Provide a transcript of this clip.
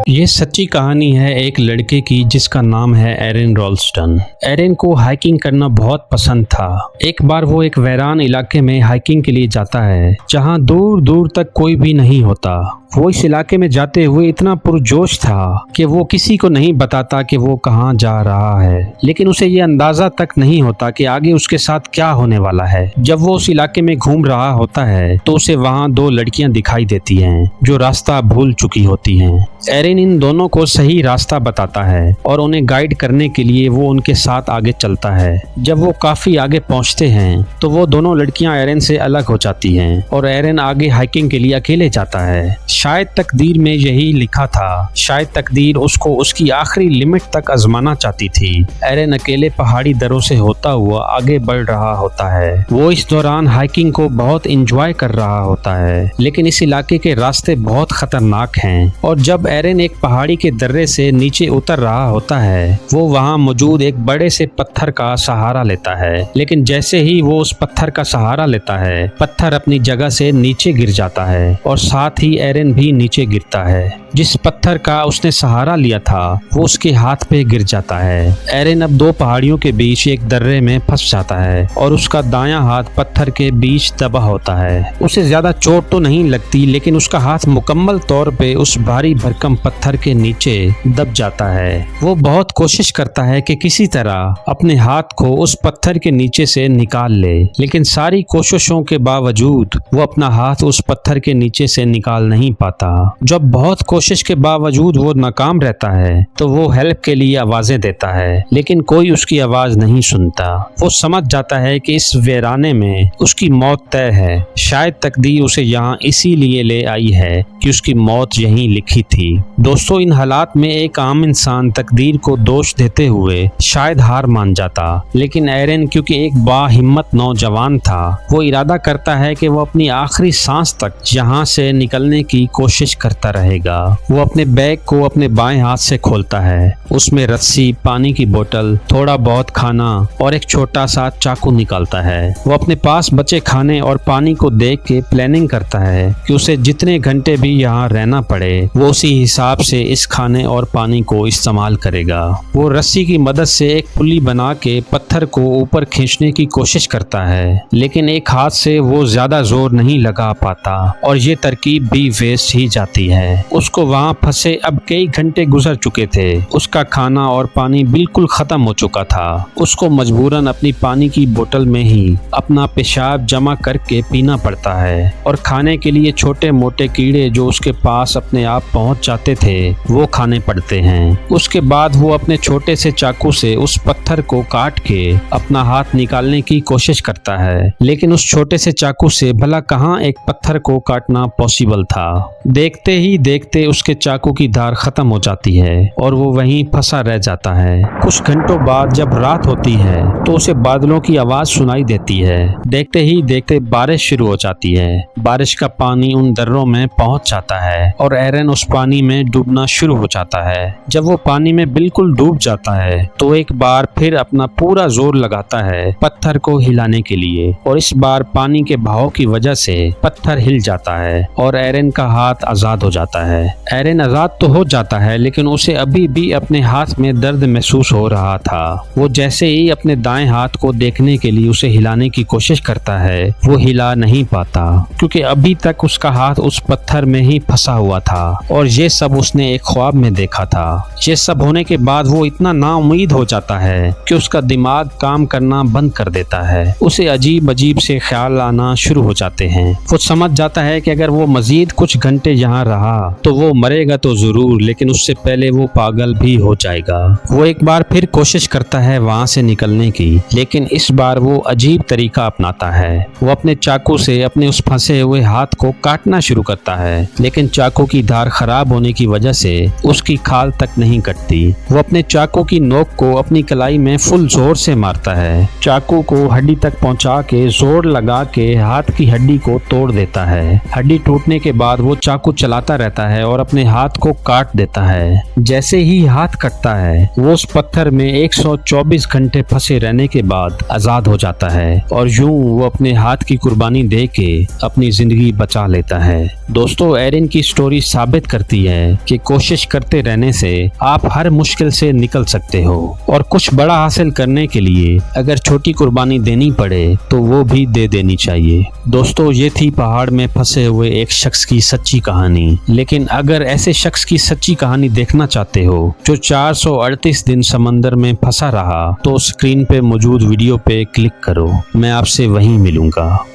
ये सच्ची कहानी है एक लड़के की जिसका नाम है एरन रॉल्स्टन। एरन को हाइकिंग करना बहुत पसंद था। एक बार वो एक वीरान इलाके में हाइकिंग के लिए जाता है जहाँ दूर दूर तक कोई भी नहीं होता। वो इस इलाके में जाते हुए इतना पुरजोश था कि वो किसी को नहीं बताता कि वो कहाँ जा रहा है, लेकिन उसे ये अंदाजा तक नहीं होता कि आगे उसके साथ क्या होने वाला है। जब वो उस इलाके में घूम रहा होता है तो उसे वहाँ दो लड़कियां दिखाई देती हैं जो रास्ता भूल चुकी होती हैं। एरन इन दोनों को सही रास्ता बताता है और उन्हें गाइड करने के लिए वो उनके साथ आगे चलता है। जब वो काफी आगे पहुंचते हैं तो वो दोनों लड़कियां एरन से अलग हो जाती हैं और एरन आगे हाइकिंग के लिए अकेले जाता है। शायद तकदीर में यही लिखा था, शायद तकदीर उसको उसकी आखिरी लिमिट तक आजमाना चाहती थी। एरन अकेले पहाड़ी दरों से होता हुआ आगे बढ़ रहा होता है। वो इस दौरान हाइकिंग को बहुत एंजॉय कर रहा होता है, लेकिन इस इलाके के रास्ते बहुत खतरनाक हैं और जब एरन एक पहाड़ी के दर्रे से नीचे उतर रहा होता है वो वहां मौजूद एक बड़े से पत्थर का सहारा लेता है। लेकिन जैसे ही वो उस पत्थर का सहारा लेता है, पत्थर अपनी जगह से नीचे गिर जाता है और साथ ही एरन भी नीचे गिरता है। जिस पत्थर का उसने सहारा लिया था वो उसके हाथ पे गिर जाता है। एरन अब दो पहाड़ियों के बीच एक दर्रे में फंस जाता है और उसका दायां हाथ पत्थर के बीच दबा होता है। उसे ज्यादा चोट तो नहीं लगती, लेकिन उसका हाथ मुकम्मल तौर पे उस भारी भरकम पत्थर के नीचे दब जाता है। वो बहुत कोशिश करता है कि किसी तरह अपने हाथ को उस पत्थर के नीचे से निकाल ले, लेकिन सारी कोशिशों के बावजूद वो अपना हाथ उस पत्थर के नीचे से निकाल नहीं पाता। जब बहुत कोशिश के बावजूद वो नाकाम रहता है तो वो हेल्प के लिए आवाजें देता है, लेकिन कोई उसकी आवाज नहीं सुनता। वो समझ जाता है कि इस वीराने में उसकी मौत तय है। शायद तकदीर उसे यहाँ इसीलिए ले आई है कि उसकी मौत यहीं लिखी थी। दोस्तों, इन हालात में एक आम इंसान तकदीर को दोष देते हुए शायद हार मान जाता, लेकिन एरन क्योंकि एक बाहिम्मत नौजवान था, वो इरादा करता है कि वो अपनी आखिरी सांस तक यहाँ से निकलने की कोशिश करता रहेगा। वो अपने बैग को अपने बाएं हाथ से खोलता है। उसमें रस्सी, पानी की बोतल, थोड़ा बहुत खाना और एक छोटा सा चाकू निकालता है। वो अपने पास बचे खाने और पानी को देख के प्लानिंग करता है कि उसे जितने घंटे भी यहाँ रहना पड़े वो उसी हिसाब से इस खाने और पानी को इस्तेमाल करेगा। वो रस्सी की मदद से एक पुली बना के पत्थर को ऊपर खींचने की कोशिश करता है, लेकिन एक हाथ से वो ज्यादा जोर नहीं लगा पाता और ये तरकीब भी वेस्ट ही जाती है। उसको वहाँ फंसे अब कई घंटे गुजर चुके थे। उसका खाना और पानी बिल्कुल खत्म हो चुका था। उसको मजबूरन अपनी पानी की बोतल में ही अपना पेशाब जमा करके पीना पड़ता है और खाने के लिए छोटे मोटे कीड़े जो उसके पास अपने आप पहुंच जाते थे वो खाने पड़ते हैं। उसके बाद वो अपने छोटे से चाकू से उस पत्थर को काट के अपना हाथ निकालने की कोशिश करता है, लेकिन उस छोटे से चाकू से भला कहाँ एक पत्थर को काटना पॉसिबल था। देखते ही देखते उसके चाकू की धार खत्म हो जाती है और वो वहीं फंसा रह जाता है। कुछ घंटों बाद जब रात होती है तो उसे बादलों की आवाज सुनाई देती है। देखते ही देखते बारिश शुरू हो जाती है। बारिश का पानी उन दर्रों में पहुंच जाता है और एरन उस पानी में डूबना शुरू हो जाता है। जब वो पानी में बिल्कुल डूब जाता है तो एक बार फिर अपना पूरा जोर लगाता है पत्थर को हिलाने के लिए और इस बार पानी के बहाव की वजह से पत्थर हिल जाता है और एरन का हाथ आजाद हो जाता है। एरन आजाद तो हो जाता है, लेकिन उसे अभी भी अपने हाथ में दर्द महसूस हो रहा था। वो जैसे ही अपने दाएं हाथ को देखने के लिए उसे हिलाने की कोशिश करता है वो हिला नहीं पाता, क्योंकि अभी तक उसका हाथ उस पत्थर में ही फंसा हुआ था और ये सब उसने एक ख्वाब में देखा था। ये सब होने के बाद वो इतना नाउम्मीद हो जाता है कि उसका दिमाग काम करना बंद कर देता है। उसे अजीब अजीब से ख्याल आना शुरू हो जाते हैं। वो समझ जाता है कि अगर वो मजीद कुछ घंटे यहाँ रहा तो वो मरेगा तो जरूर, लेकिन उससे पहले वो पागल भी हो जाएगा। वो एक बार फिर कोशिश करता है वहाँ से निकलने की, लेकिन इस बार वो अजीब तरीका अपनाता है। वो अपने चाकू से अपने उस फंसे हुए हाथ को काटना शुरू करता है, लेकिन चाकू की धार खराब होने की वजह से उसकी खाल तक नहीं कटती। वो अपने चाकू की नोक को अपनी कलाई में फुल जोर से मारता है। चाकू को हड्डी तक पहुंचा के जोर लगा के हाथ की हड्डी को तोड़ देता है। हड्डी टूटने के बाद वो चाकू चलाता रहता है और अपने हाथ को काट देता है। जैसे ही हाथ कटता है वो उस पत्थर में 124 घंटे फंसे रहने के बाद आजाद हो जाता है और यूं वो अपने हाथ की कुर्बानी दे के अपनी जिंदगी बचा लेता है। दोस्तों, एरिन की स्टोरी साबित करती है कि कोशिश करते रहने से आप हर मुश्किल से निकल सकते हो और कुछ बड़ा हासिल करने के लिए अगर छोटी कुर्बानी देनी पड़े तो वो भी दे देनी चाहिए। दोस्तों, ये थी पहाड़ में फंसे हुए एक शख्स की सच्ची कहानी। लेकिन अगर ऐसे शख्स की सच्ची कहानी देखना चाहते हो जो 438 दिन समंदर में फंसा रहा तो स्क्रीन पे मौजूद वीडियो पे क्लिक करो। मैं आपसे वहीं मिलूंगा।